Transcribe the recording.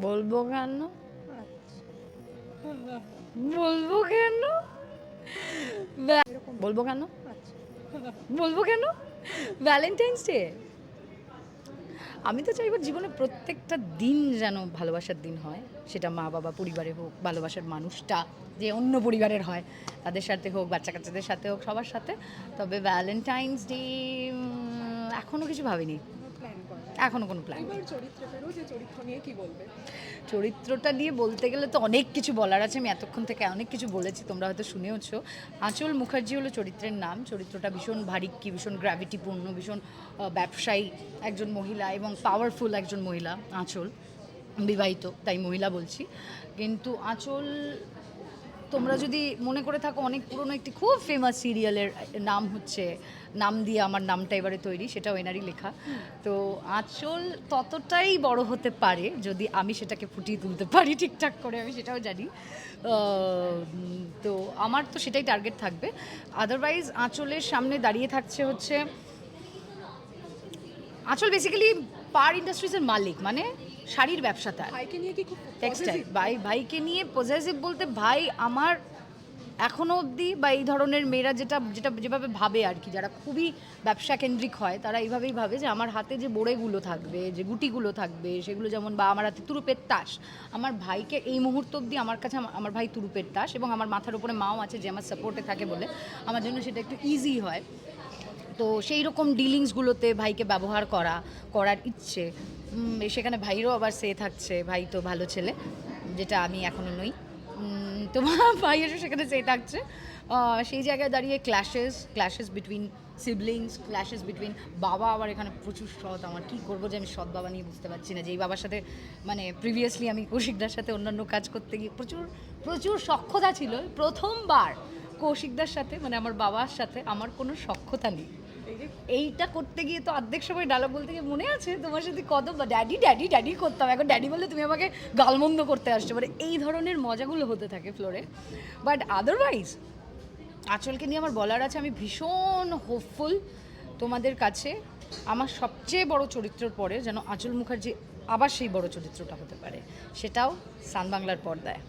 বলবো কেন? বলবো কেন? বলবো কেন? বলবো কেন? ভ্যালেন্টাইন্স ডে আমি তো চাইবো জীবনে প্রত্যেকটা দিন যেন ভালোবাসার দিন হয়, সেটা মা বাবা পরিবারে হোক, ভালোবাসার মানুষটা যে অন্য পরিবারের হয় তাদের সাথে হোক, বাচ্চা কাচ্চাদের সাথে হোক, সবার সাথে। তবে ভ্যালেন্টাইন্স ডে এখনও কিছু ভাবিনি, এখনও কোনো প্ল্যান নেই। চরিত্রটা নিয়ে বলতে গেলে তো অনেক কিছু বলার আছে, আমি এতক্ষণ থেকে অনেক কিছু বলেছি, তোমরা হয়তো শুনেওছো। আঁচল মুখার্জি হলো চরিত্রের নাম। চরিত্রটা ভীষণ ভারিক্কি, ভীষণ গ্র্যাভিটিপূর্ণ, ভীষণ ব্যবসায়ী একজন মহিলা এবং পাওয়ারফুল একজন মহিলা আঁচল। বিবাহিত, তাই মহিলা বলছি। কিন্তু আঁচল, তোমরা যদি মনে করে থাকো, অনেক পুরনো একটি খুব ফেমাস সিরিয়ালের নাম হচ্ছে নাম দিয়ে আমার নামটা এবারে তৈরি, সেটাও এনারই লেখা। তো আঁচল ততটাই বড় হতে পারে যদি আমি সেটাকে ফুটিয়ে তুলতে পারি ঠিকঠাক করে, আমি সেটাও জানি। তো আমার তো সেটাই টার্গেট থাকবে। আদারওয়াইজ আঁচলের সামনে দাঁড়িয়ে থাকছে হচ্ছে, আঁচল বেসিক্যালি পার ইন্ডাস্ট্রিজের মালিক, মানে শাড়ির ব্যবসা তার, টেক্সটাইল। ভাইকে নিয়ে পজেসিভ বলতে, ভাই আমার এখনও অবধি, বা এই ধরনের মেয়েরা যেটা যেটা যেভাবে ভাবে আর কি, যারা খুবই ব্যবসা কেন্দ্রিক হয়, তারা এইভাবেই ভাবে যে আমার হাতে যে বোড়েগুলো থাকবে, যে গুটিগুলো থাকবে, সেগুলো যেমন, বা আমার হাতে তুরুপের তাস। আমার ভাইকে এই মুহূর্ত অবধি আমার কাছে আমার ভাই তুরুপের তাস, এবং আমার মাথার উপরে মাও আছে যে আমার সাপোর্টে থাকে বলে আমার জন্য সেটা একটু ইজি হয়। তো সেই রকম ডিলিংসগুলোতে ভাইকে ব্যবহার করার ইচ্ছে, সেখানে ভাইয়েরও আবার সে থাকছে, ভাই তো ভালো ছেলে, যেটা আমি এখনও নই। তো ভাইয়েরও সেখানে সে থাকছে। সেই জায়গায় দাঁড়িয়ে clashes between siblings, clashes between বাবা। আবার এখানে প্রচুর সৎ, আমার কী করবো যে আমি সৎ বাবা নিয়ে বুঝতে পারছি না, যে এই বাবার সাথে মানে প্রিভিয়াসলি আমি কৌশিকদার সাথে অন্যান্য কাজ করতে গিয়ে প্রচুর প্রচুর সখ্যতা ছিল। প্রথমবার কৌশিকদার সাথে, মানে আমার বাবার সাথে আমার কোনো সখ্যতা নেই। এইটা করতে গিয়ে তো অর্ধেক সময় ডায়লগ বলতে গিয়ে মনে আছে তোমার সাথে কত ড্যাডি ড্যাডি ড্যাডি করতাম, এখন ড্যাডি বললে তুমি আমাকে গালমন্দ করতে আসছো, মানে এই ধরনের মজাগুলো হতে থাকে ফ্লোরে। বাট আদারওয়াইজ আঁচলকে নিয়ে আমার বলার আছে, আমি ভীষণ হোপফুল তোমাদের কাছে। আমার সবচেয়ে বড় চরিত্রের পরে যেন আঁচল মুখার্জি আবার সেই বড় চরিত্রটা হতে পারে, সেটাও সান বাংলার পর্দায়।